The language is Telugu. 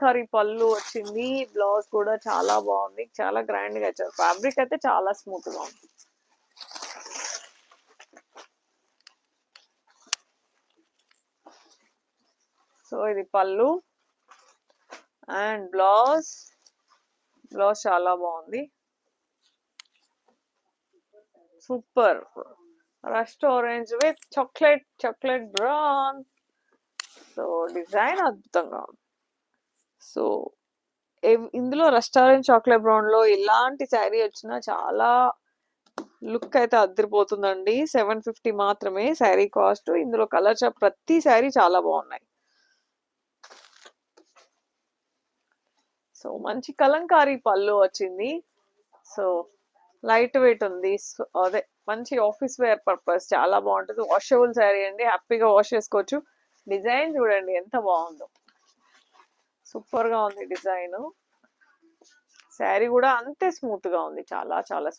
కలంకారీ పళ్ళు వచ్చింది. బ్లౌజ్ కూడా చాలా బాగుంది. చాలా గ్రాండ్ గా ఇచ్చారు. ఫ్యాబ్రిక్ అయితే చాలా స్మూత్ గా ఉంది. సో ఇది పళ్ళు అండ్ బ్లౌజ్ చాలా బాగుంది. Super rust orange with chocolate brown. So design అద్భుతంగా ఉంది. సో ఇందులో రెస్టారెంట్ చాక్లెట్ బ్రౌన్ లో ఇలాంటి శారీ వచ్చినా చాలా లుక్ అయితే అదిరిపోతుందండి. 750 మాత్రమే శారీ కాస్ట్. ఇందులో కలర్ ప్రతి శారీ చాలా బాగున్నాయి. సో మంచి కలంకారీ పళ్ళు వచ్చింది. సో లైట్ వెయిట్ ఉంది. సో అదే మంచి ఆఫీస్ వేర్ పర్పస్ చాలా బాగుంటుంది. వాషబుల్ శారీ అండి. హ్యాపీగా వాష్ చేసుకోవచ్చు. డిజైన్ చూడండి ఎంత బాగుందో. సూపర్ గా ఉంది డిజైన్. శారీ కూడా అంతే స్మూత్ గా ఉంది. చాలా